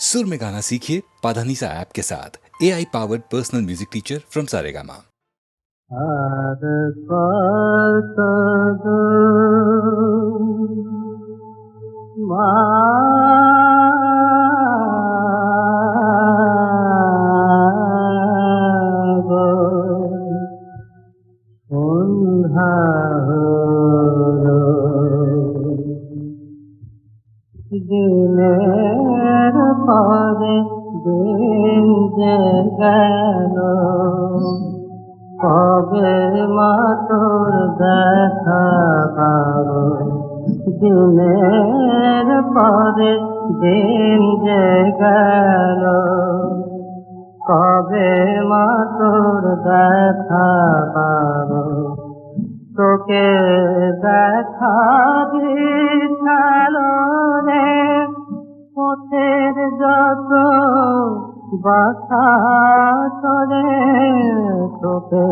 सुर में गाना सीखिए पाधानीसा ऐप के साथ AI powered personal music teacher from Saregama. আর কত মাগো সন্ধ্যা হলো, দিনের পরে দিন যে গেল, কবে মা তোর দেখা পাবো। দিনের পরে দিন যে গেল, কবে মা তোর দেখা পাবো। তোকে দেখা দিশালো রে পথের যত বাসা করে, তোকে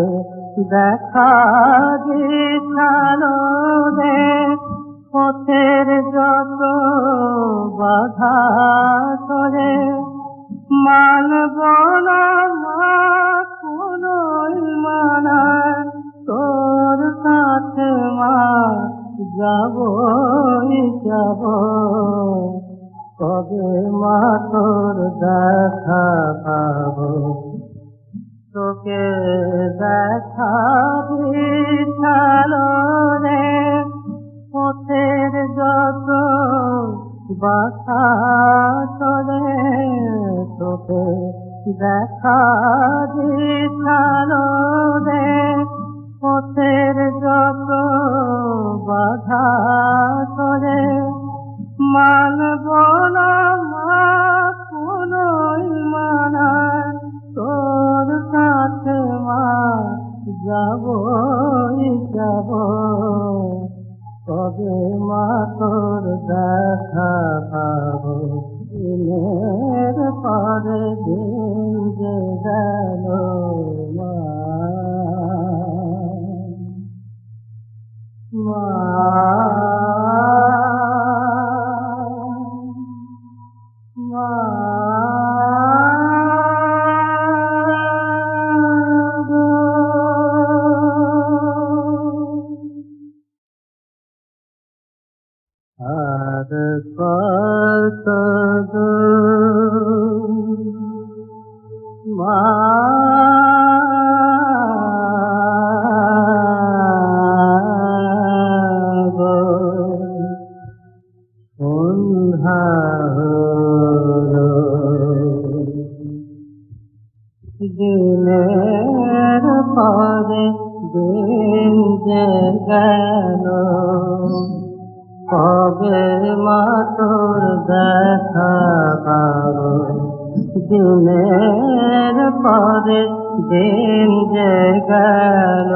দেখা দিশালো রে পথের যত বাধা করে। মানব না মা কোনোই মানা, তোর কাছে মা যাবই যাব। কবে মা তোর দেখা পাবো। তোকে দেখা দিশালো রে পথের যত বাসা করে, তোকে দেখা দিশালো রে পথের যত বাধা করে। মানব না মা কোনোই মানা, তোর কাছে মা যাবই যাব। কবে মা তোর দেখা পাবো। দিনের পরে দিন যে গেল মা, মা মা গো। আর কত দূর মা গো, সন্ধ্যা হলো, দিনের পরে দিন যে গেল, কবে মা তোর দেখা পাবো। দিনের পরে দিন যে গেল,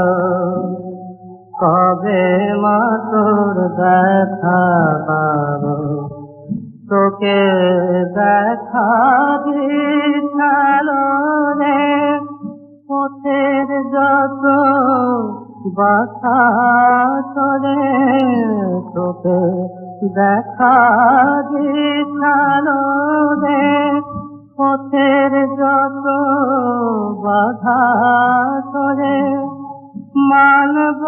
কবে মা তোর দেখা পাবো। তোকে দেখা দিশালো রে পথের যত বাসা করে, তোকে দেখা দিশালো রে পথের যত বাধা করে। মানব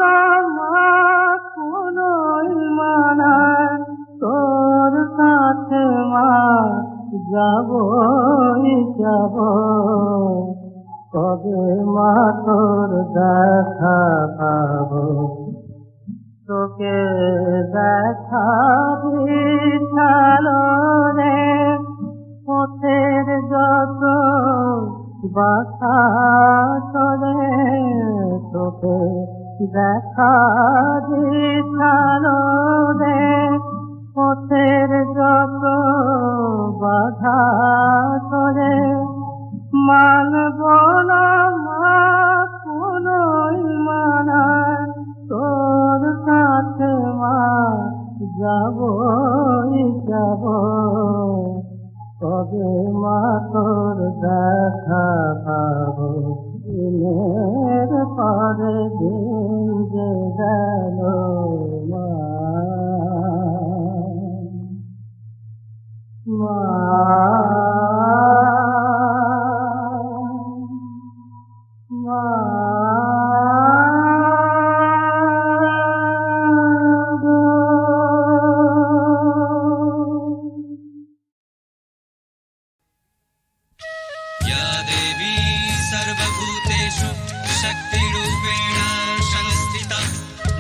না মা কোনোই মানা, তোর কাছে মা যাবই যাব। কবে মা তোর দেখা পাবো। তোকে দেখা দিশালো রে পথের যত বাসা করে, তোকে দেখা দিশালো রে পথের যত বাধা করে। মানব না মা কোনোই মানা, তোর কাছে মা যাবই যাব। কবে মা তোর দেখা পাবো। দিনের পরে দিন যে গেল মা, মা या देवी सर्वभूतेषु शक्तिरूपेण संस्थिता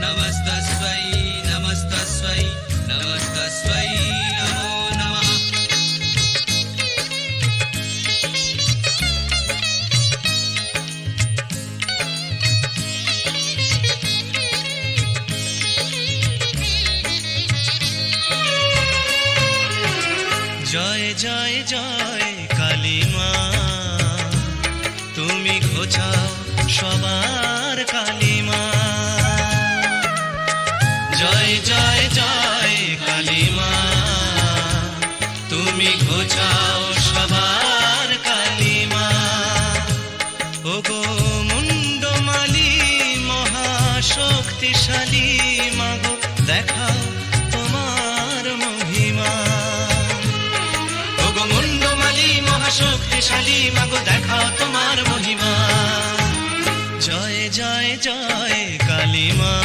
नमस्तस्यै नमस्तस्यै नमस्तस्यै नमो नमः। জয় জয় জয় কালী মা, তুমি ঘোচাও সবার কালী মা। জয় জয় জয় কালী মা, তুমি ঘোচাও সবার কালী মা। ওগো মুন্ডমালি মহাশক্তিশালী মাগো, দেখাও তোমার মহিমা। ওগো মুন্ডমালি মহাশক্তিশালী মাগো, দেখাও তোমার মহিমা। জয় জয় জয় কালী মা,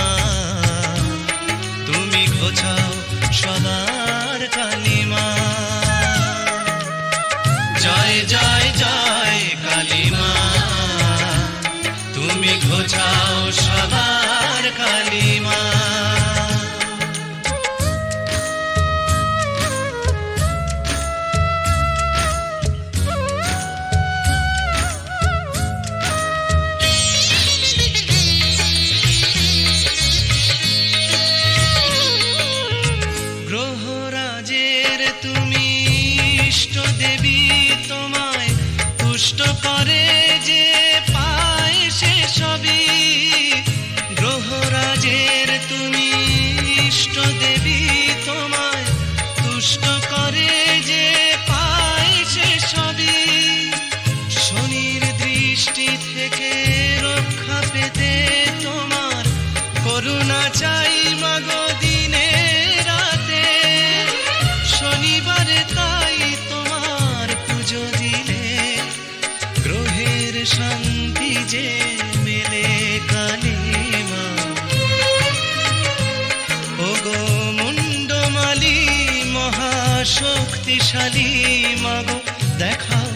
তুমি ঘোচাও সবার কালী মা। জয় জয় জয় কালী মা, তুমি ঘোচাও সবার কালী মা। গ্রহরাজের তুমি ইষ্ট দেবী, তোমায় তুষ্ট করে যে পায় সে সবই। গ্রহরাজের তুমি ইষ্ট দেবী, তোমায় তুষ্ট করে যে পায় সে সবই। শনির দৃষ্টি থেকে রক্ষা পেতে তোমার করুণা চাই মাগো দিনে রাতে। শনিবারে তাই তোমার পুজো দিলে গ্রহের শান্তি যে মেলে কালী মা। ওগো মুন্ডমালি মহাশক্তিশালী মাগো, দেখাও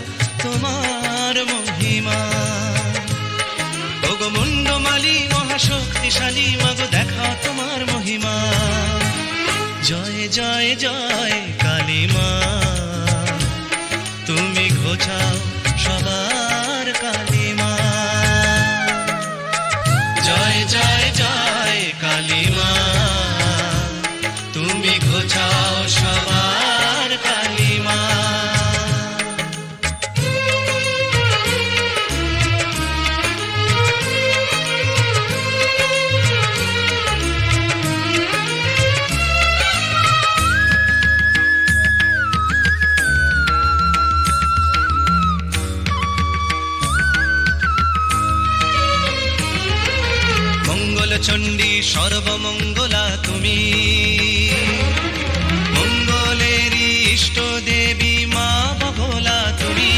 তোমার মহিমা। ওগো মুন্ডমালি মহাশক্তিশালী মাগো, দেখাও তোমার মহিমা। জয় জয় জয় কালী মা, তুমি ঘোচাও সবার কালী মা। জয় জয় জয় কালী মা, তুমি ঘোচাও সবার কালী মা। চণ্ডী সর্বমঙ্গলা তুমি, মঙ্গলেরই ইষ্ট দেবী মা বগলা তুমি।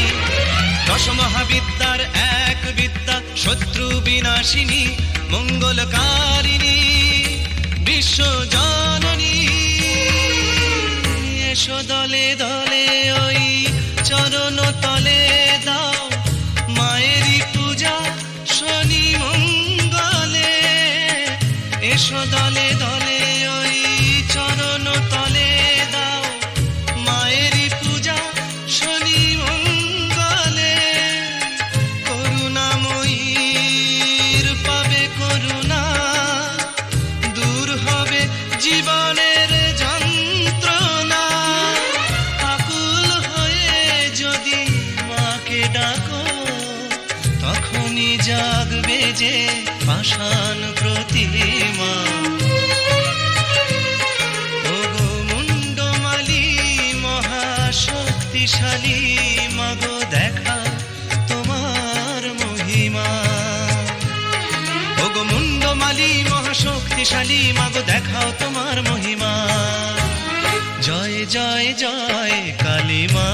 দশ মহাবিদ্যার এক বিদ্যা, শত্রু বিনাশিনী মঙ্গলকারিণী বিশ্ব জননী। এসো দলে দলে ওই চরণ তলে দাও মায়েরই পূজা শনি মঙ্গলে। এসো দলে দলে ওই চরণ তলে দাও মায়েরই পূজা শনি মঙ্গলে। করুণাময়ীর পাবে করুণা, দূর হবে জীবনের যন্ত্রণা। আকুল হয়ে যদি মাকে ডাকো, তখনই জাগবে যে পাষাণ প্রতিমা। ওগো মুন্ডমালি মহাশক্তিশালী মাগো, দেখা তোমার মহিমা। ওগো মুন্ডমালি মহাশক্তিশালী মাগো, দেখাও তোমার মহিমা। জয় জয় জয় কালী মা,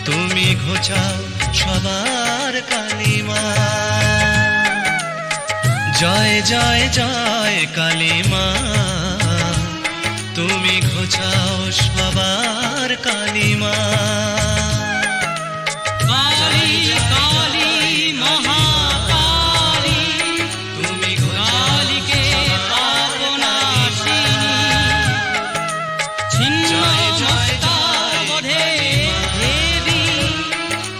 তুমি ঘোচাও সবার কালিমা। জয় জয় জয় কালী মা, তুমি ঘোচাও সবার কালিমা। কালী কালী মহাকালী, তুমি কালীকে পাবনাশিনী, ছিন্ন মস্তাবধে দেবী,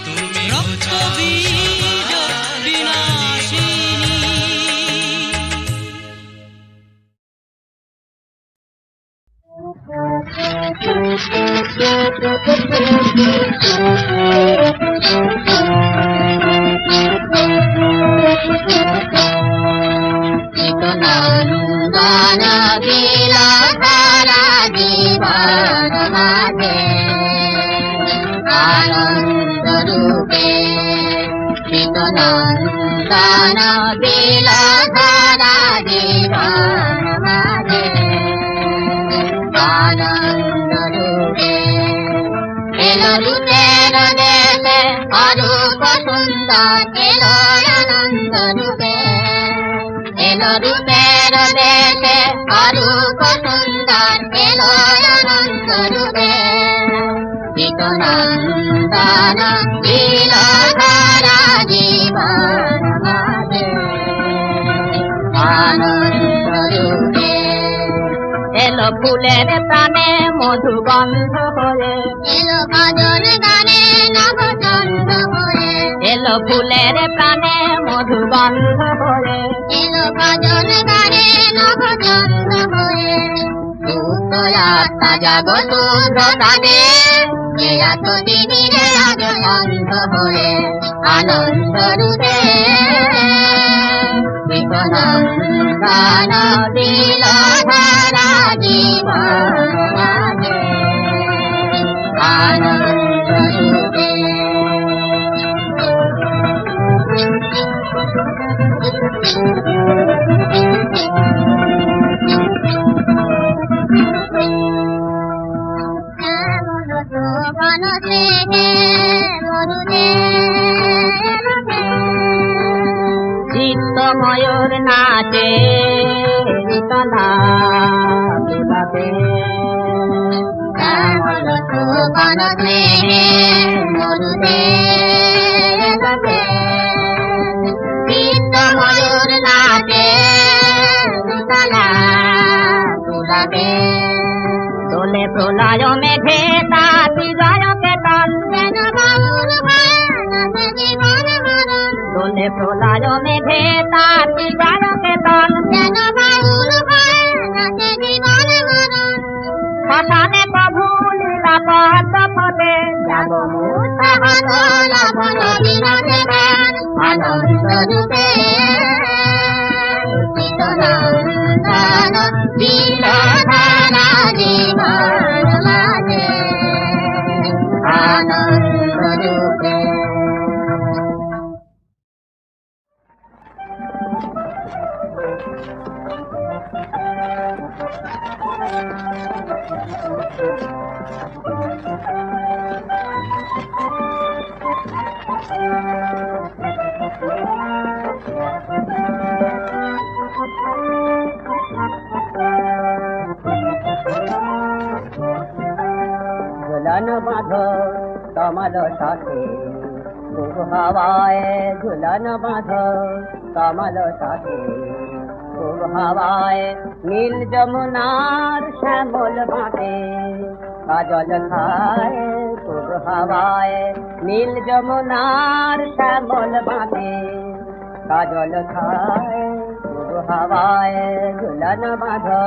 তুমি রক্তবীজ বিনাশিনী। চিতনন্দন বিরাধারা জীবন মাঝে আনন্দ রূপে, চিতনন্দন বিরাধারা জীবন মাঝে আনন্দ রূপে। এলো রূপের দেশে অরূপ সুন্দর, এলো আনন্দ রূপে। এলো রূপের দেশে অরূপ সুন্দর, এলো আনন্দ রূপে। চিতনন্দন লীলাধারা জীবন মাঝে আনন্দ রূপে। এলো ফুলের প্রাণে মধুগন্ধ হয়ে, এলো ভজন গানে নবচন্দ্র হয়ে। এলো ফুলের প্রাণে মধুগন্ধ হয়ে, এলো ভজন গানে নবচন্দ্র হয়ে। সুস্থ আত্মা জাগত প্রসাদে, এতদিনের রাজ অন্ধ হয়ে আনন্দ রূপে। চিতনন্দন লীলাধারা জীবন মাঝে আনন্দ রূপে। চিত্তময়ূর নাচে তলা তুলাতে, শ্যামল স্নেহে মরুদে। চিত্তময়ূর নাচে তলা তুলাতে, দোলে প্রলয় মেঘে তাতি জয়কে তন, যেন বাবুর ভয়ে নাচে জীবন মরণ। দোলে প্রলয় মেঘে তাতি জয়কে তন, যেন বাবুর ভয়ে নাচে জীবন মরণ। শ্মশানে প্রভু লীলা পথ পথে, যাব মুসাহত লবণ বিনাশে জ্ঞান আনন্দ রূপে। চিতনন্দন লীলাধারা জীবন মাঝে আনন্দ রূপে। ঝুলন বাঁধো কমল সাথে, খুব হাওয়ায় ঝুলন বাঁধো কমল সাথে। খুব হাওয়ায় নীল যমুনার শ্যামল বাঁধে কাজল খায়। খুব হাওয়ায় নীল যমুনার শ্যামল বাঁধে কাজল খায়। খুব হাওয়ায় ঝুলন বাঁধো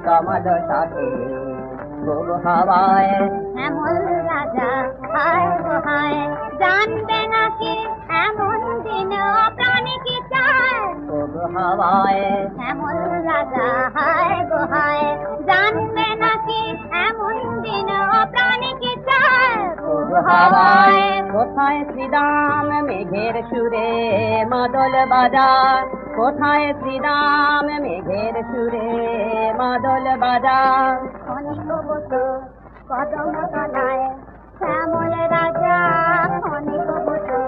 কমল সাথে। খুব হাওয়ায় এমন রাজা হায় গো হায়, জানবে নাকি এমন দিন প্রাণী কি চায়। খুব হাওয়ায় এমন রাজা হায় গো হায়, জানবে নাকি এমন দিন প্রাণী কি চায়। খুব হাওয়ায় কোথায় শ্রীরাম মেঘের সুরে মাদল বাজা। কোথায় শ্রীরাম মেঘের সুরে মাদল বাজা। কোন কদম তলায় শ্যামল রাজা ক্ষণিক বসো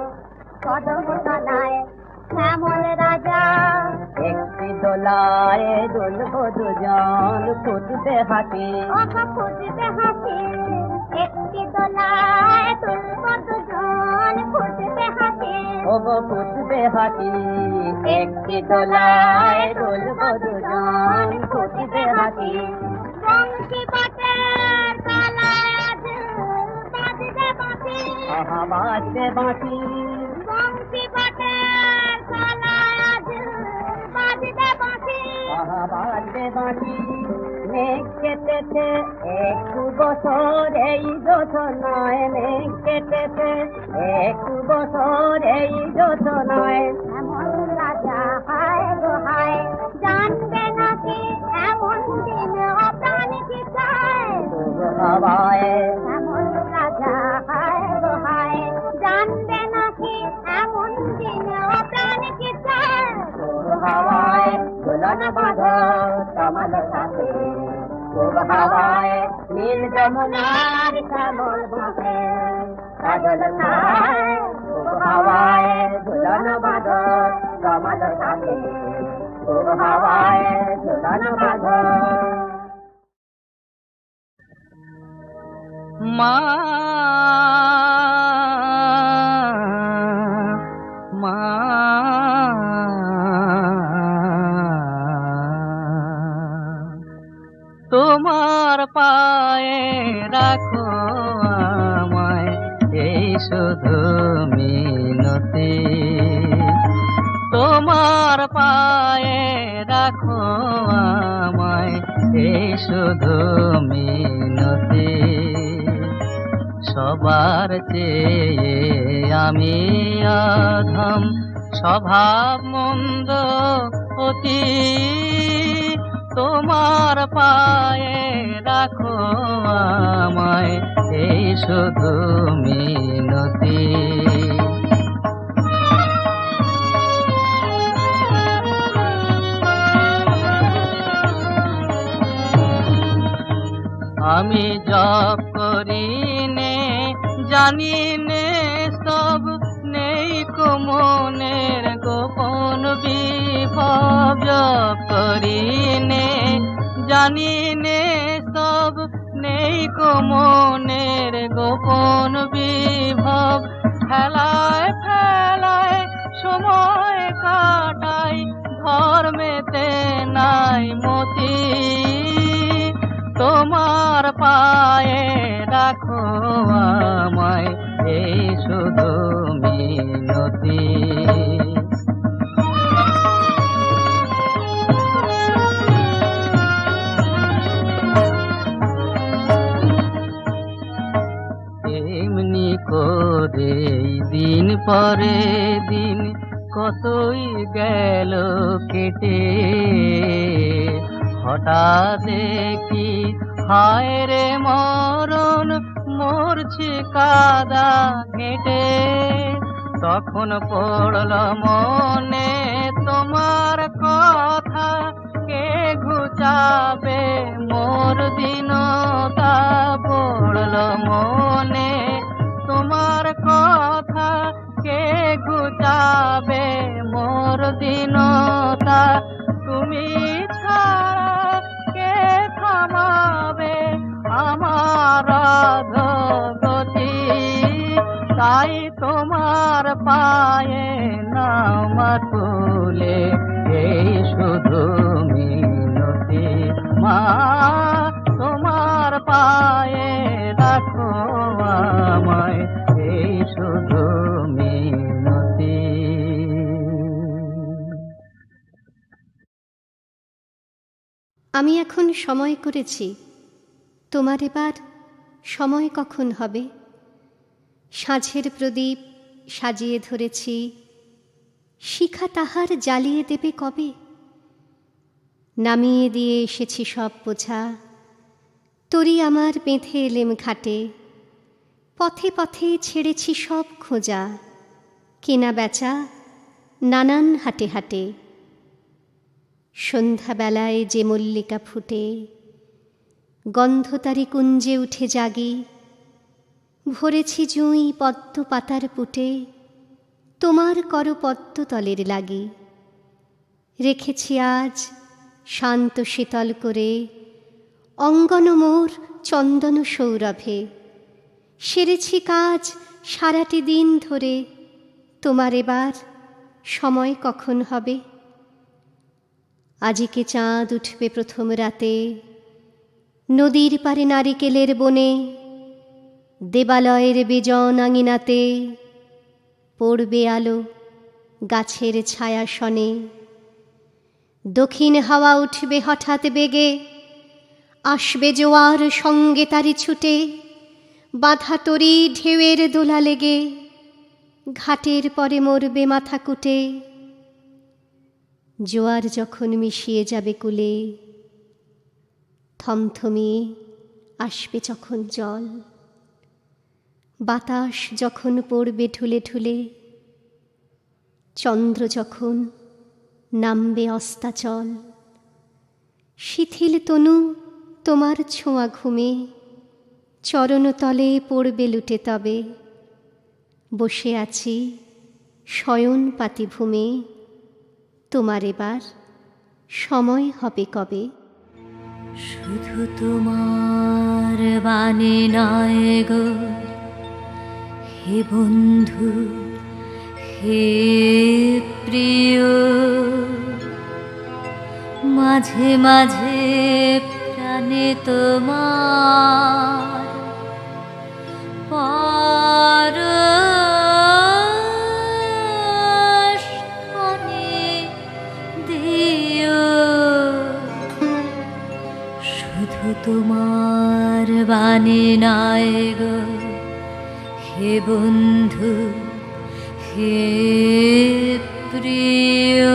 কদম তলায় শ্যামল রাজা একটি দোলায় দুলব দুজন ফুটবে হাতি ওগো ফুটবে হাসি একটি দোলায় তুলব দুজন ফুটবে হাসি ওগো ফুটবে হাতি একটি দোলায় দুলব দুজন ফুটবে হাতি বংশী বটের তলায় আজ বাজবে বাঁশি আহা বাজবে বাঁশি বংশী বটের তলায় আজ বাজবে বাঁশি আহা বাজবে বাঁশি মেঘ কেটেছে একটু বছর এই যোজনায় মেঘ কেটেছে একটু বছর এই যোজনায় এমন রাজা হায় গো হায় জানবে নাকি এমন দিন অপ্রাণ কি চায় হাওয়ায় এমন রাজা হায় গো হায় জানবে নাকি এমন দিন অপ্রাণ কি চায় হাওয়ায় দুলন বাঁধো কমল সাথে হাওয়ায় নীল যমুনার শ্যামল বাঁধে কাজল ছায় হাওয়ায় দুলন বাঁধো কমল সাথে হাওয়ায় দুলন বাঁধো মা মা তোমার পায়ে রাখো আমায় এই শুধু মিনতি তোমার পায়ে রাখো আমায় এই শুধু মিনতি সবার চেয়ে আমি অধম স্বভাব মন্দ অতি তোমার পায়ে রাখো আমায় এই শুধু মিনতি আমি জপ করি নে জানি নে সব নেই মনের গোপন বিভব জপ করি নে জানি নে সব নেই মনের গোপন বিভব ফেলায় ফেলায় সময় কাটাই ধর্মেতে নাই মতি তোমার পায়ে রাখো আমায় এই শুধু মিনতি এমনি করে দিন পরে দিন কতই গেল কেটে হঠাৎ দেখি হায় রে মরণ মরছে কাদা ঘেটে তখন পড়ল মনে তোমার কথা কে ঘুচাবে মোর দিনতা পড়ল মনে তোমার কথা কে ঘুচাবে মোর দিনতা তুমি ছাড়া কে থামাবে আমার অধোগতি তাই তোমার পায়ে নামা তুলে এই শুধু মিনতি মা তোমার পায়ে রাখো আমায় এই শুধু মিনতি আমি এখন সময় করেছি, তোমার এবার সময় কখন হবে? সাঁঝের প্রদীপ সাজিয়ে ধরেছি, শিখা তাহার জ্বালিয়ে দেবে কবে? নামিয়ে দিয়ে এসেছি সব বোঝা, তরি আমার বেঁধে এলেম ঘাটে। পথে পথে ছেড়েছি সব খোঁজা, কেনা বেচা নানান হাটে হাটে। সন্ধ্যাবেলায় যে মল্লিকা ফুটে, গন্ধতারি কুঞ্জে উঠে জাগি, ভরেছি জুঁই পদ্ম পাতার পুটে, তোমার করপদ্মতলের লাগি। রেখেছি আজ শান্ত শীতল করে অঙ্গন মোর চন্দন সৌরভে। সেরেছি কাজ সারাটি দিন ধরে, তোমার এবার সময় কখন হবে? আজিকে চাঁদ উঠবে প্রথম রাতে, নদীর পারে নারিকেলের বনে, দেবালয়ের বেজন আঙিনাতে পড়বে আলো গাছের ছায়াসনে। দক্ষিণ হাওয়া উঠবে হঠাৎ বেগে, আসবে জোয়ার সঙ্গে তারি ছুটে, বাঁধা তরি ঢেউয়ের দোলা লেগে, ঘাটের পরে মরবে মাথা কুটে। জোয়ার যখন মিশিয়ে যাবে কূলে, থমথমিয়ে আসবে যখন জল, বাতাস যখন পড়বে ঠুলে ঠুলে, চন্দ্র যখন নামবে অস্তাচল। শিথিল তনু তোমার ছোঁয়া ঘুমে, চরণতলে পড়বে লুটে তবে। বসে আছি শয়ন পাতি ভূমে, তোমার এবার সময় হবে কবে? শুধু তোমার বাণী নয় গো হে বন্ধু, হে প্রিয়, মাঝে মাঝে প্রাণে তোমার পরশ খানি দিও। শুধু তোমার বাণী নয় গো হে বন্ধু, হে প্রিয়।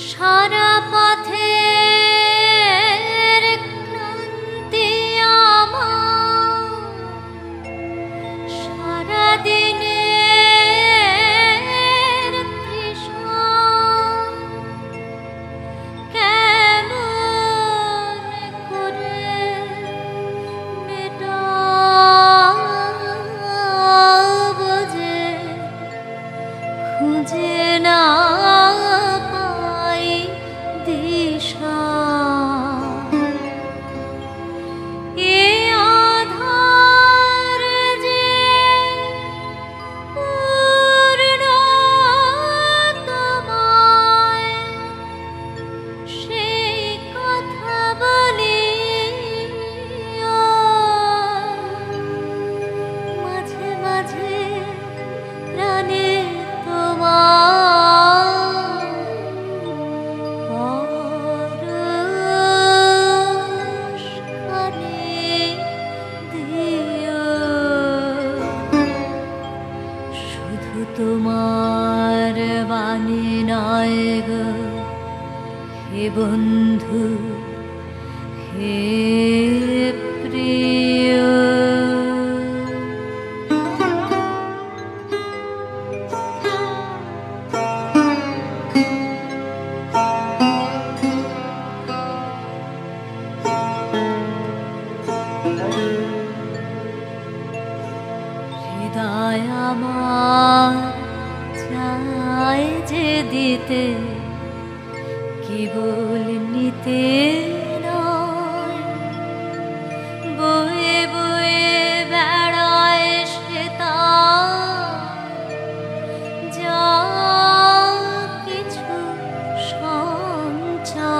সারা পথের ক্লান্তি আমার, সারা দিনের তৃষ্ণা কেমন করে মেটাবো যে, খুঁজে না পাই দিশা। এ আধার যে পূর্ণ তোমায়, সেই কথা বলিও। মাঝে মাঝে প্রাণে তোমার পরশ খানি দিও। শুধু তোমার বাণী নয় গো হে বন্ধু, হে প্রিয়। হৃদয় আমার চায় যে দিতে, কেবল নিতে নয়। বয়ে বয়ে বেড়ায় সে তার যা কিছু সঞ্চয়।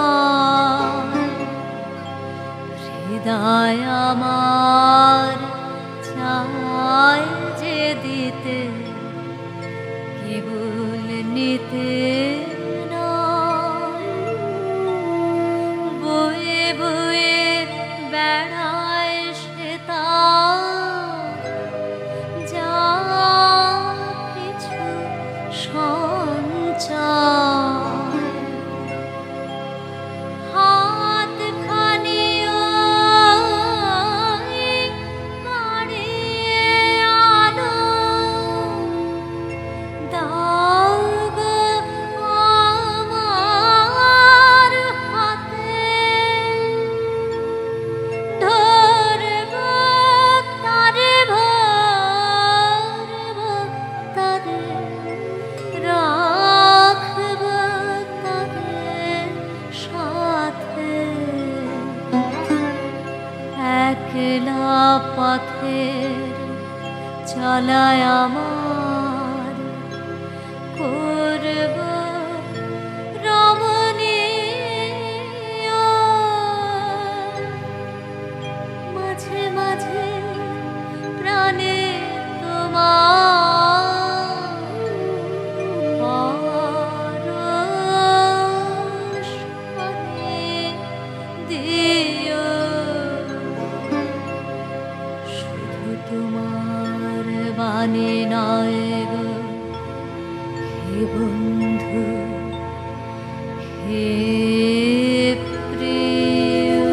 হৃদয় আমার চায় যে দিতে, কেবল নিতে নয়। বয়ে বয়ে বেড়ায় সে তার যা কিছু সঞ্চয়। হাত খানি আমার করব রমণীয়। মাঝে মাঝে প্রাণে তোমার পরশ পানে দিও। শুধু তোমার বাণী নয় গো হে বন্ধু, হে প্রিয়।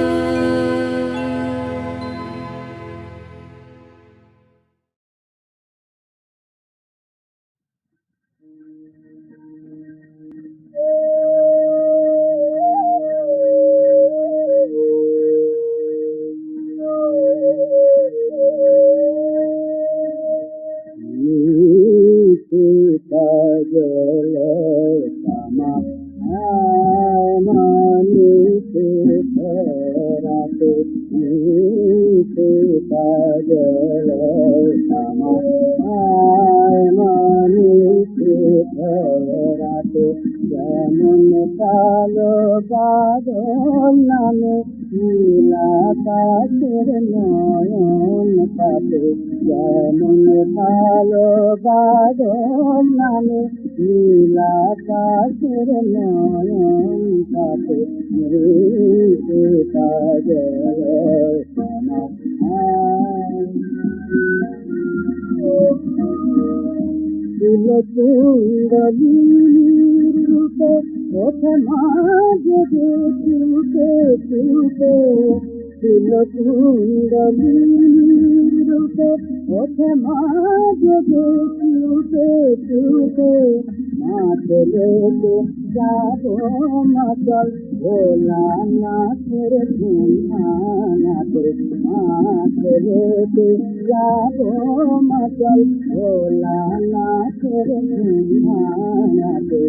যেমন কালো বাদল নামে নীলাকাশের নয়ন পাতে, যেমন কালো বাদল নামে নীলাকাশের নয়ন পাতে, মৃত্যু কাজল কুণ্ডলীর রূপে ওঠে মাঝে চুপে চুপে, কুণ্ডলীর রূপে ওঠে মাঝে চুপে চুপে। মাঠে লেগে যাব মাতাল ভোলানাথের ধুমহানাতে, মাঠে লেগে যাব মাতাল ভোলানাথের ধুমহানাতে,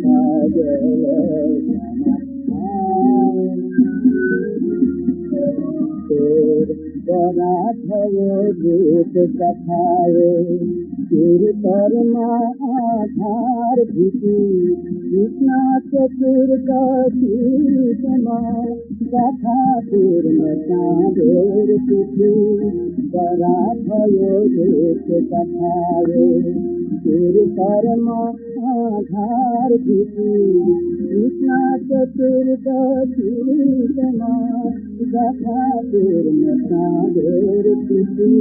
কাজল তোর পরাধয় রূপ কথায় তোর কর্মা আধার ভীতি, কৃষ্ণ চতুর কমা কথা পূর্ণ চাঁদের তিথি। পরাধয় রূপ কথায় তোর কর্মা আধার ভীতি, কৃষ্ণ চতুর কমা কথা পূর্ণ চাঁদের তিথি।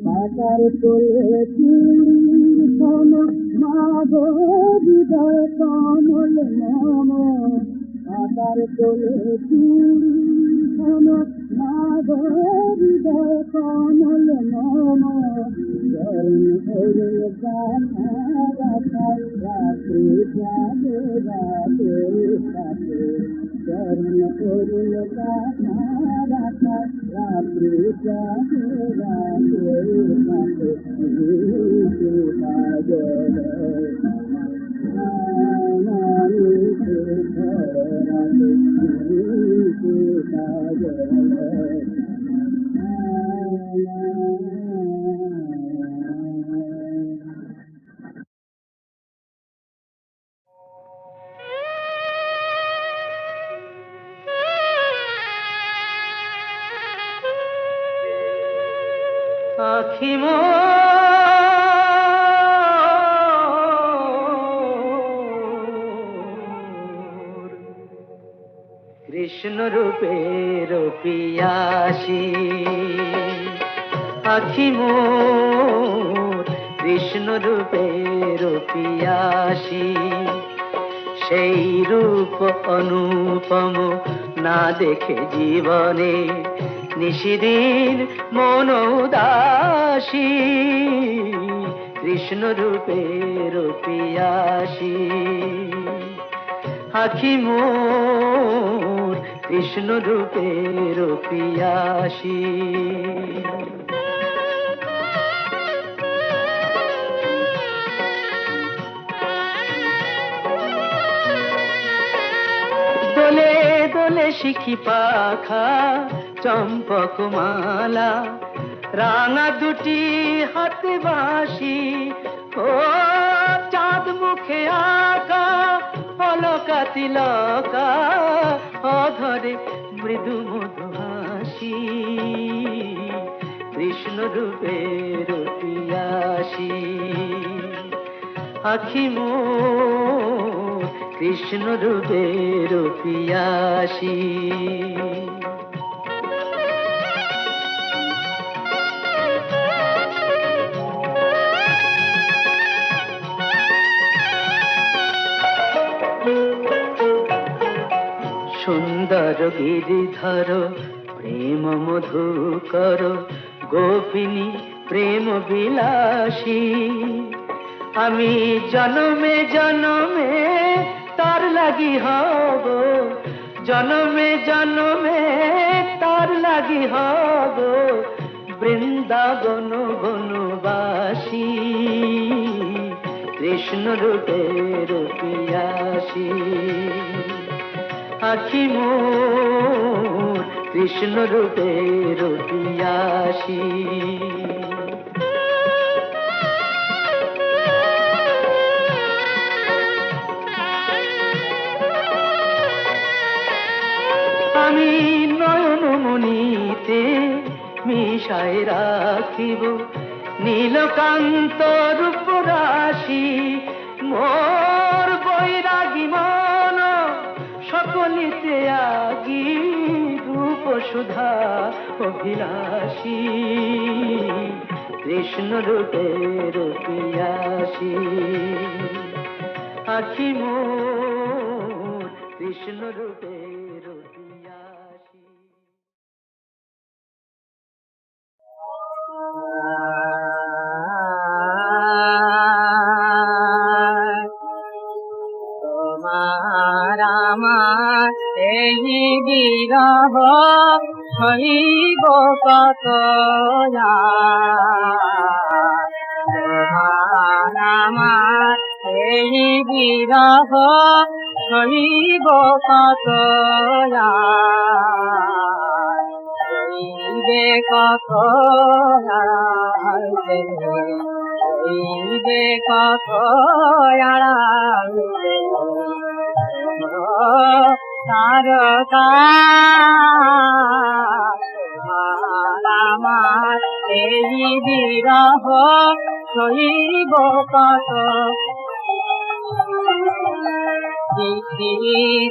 পাতার কোলে চুড়ি সম মাগো হৃদয় কমল মম, পাতার কোলে চুড়ি সম মাগো হৃদয় কমল মম। চরণ হরিণ গাথা গাথা রাত্রি যাবে রাতে রাতে, চরণ হরিণ গাথা গাথা রাত্রি যাবে রাতে রাতে, কাজল আখি মোর কৃষ্ণ রূপের পিয়াসী, আখি মোর কৃষ্ণ রূপের পিয়াসী। সেই রূপ অনুপম না দেখে জীবনে নিশিদিন মন উদাসী, কৃষ্ণ রূপের পিয়াসী। আখি মোর কৃষ্ণ রূপের পিয়াসী। দোলে দোলে শিখি পাখা চম্পক মালা, রাঙা দুটি হাতে বাঁশি, ও চাঁদ মুখে আঁকা অলকা তিলকা, অধরে মৃদু মধু হাসি, কৃষ্ণ রূপের পিয়াসী আখি মোর, কৃষ্ণ রূপের পিয়াসী। সুন্দর গিরিধর প্রেম মধুকর, গোপিনী প্রেম বিলাসী, আমি জনমে জনমে তার লাগি হব, জনমে জনমে তার লাগি হব, বৃন্দাবন বনবাসী, কৃষ্ণ রূপের পিয়াসী আখি মোর, কৃষ্ণ রূপের পিয়াসী। আমি নয়ন মনিতে মিশায় রাখিব নীলকান্ত রূপ রাশি, মোর বৈরাগী মন সকলিতে আগি, রূপ সুধা অভিলাষী, কৃষ্ণ রূপের পিয়াসী আখি মোর, কৃষ্ণ রূপের পিয়াসী। তোমার আমার এই বিরহ সইব কত, তোমার আমার এই বিরহ সইব কত, সইবে কত, সইবে কত তারকা, তোমার আমার এই বিরহ সইব কত,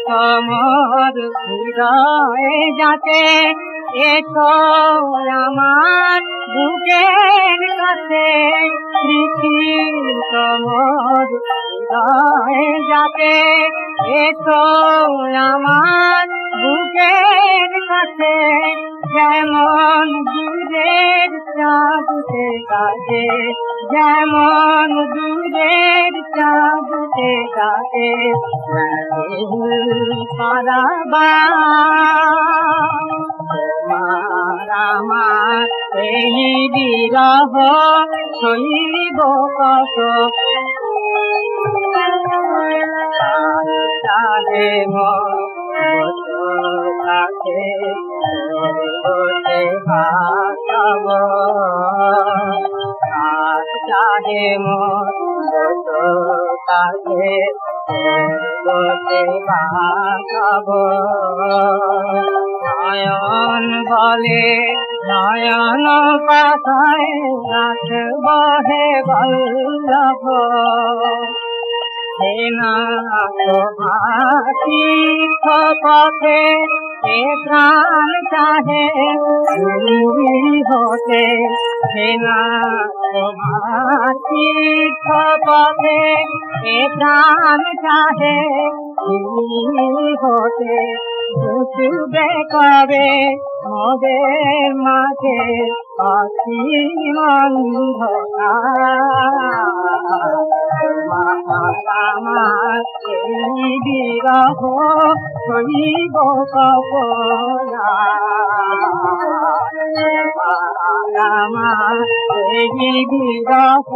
তোমার হৃদয় যাতে এসো আমার বুকের কাছে, তোমার হৃদয় যাতে এসো আমার বুকের কাছে, যেমন দূরের চাঁদে কাছে, যেমন দূরের চাঁদে কাছে, পারাবা তোমার আমার এই বিরহ সইব কত, চাহে মতে ভাব, চাহে মতে ভাব, নয়ন বলে নয়ন পাতায় রাখব হে বল্লভ, হেনা তোমারি পথে এ প্রাণ চাহে হতে, হেনা তোমারি পথে এ প্রাণ চাহে হতে, বুঝবে কবে মোদের মাঝে অসীম অন্ধকার, আমার এই বিরহ সইব কপনা, আমার এই বিরহ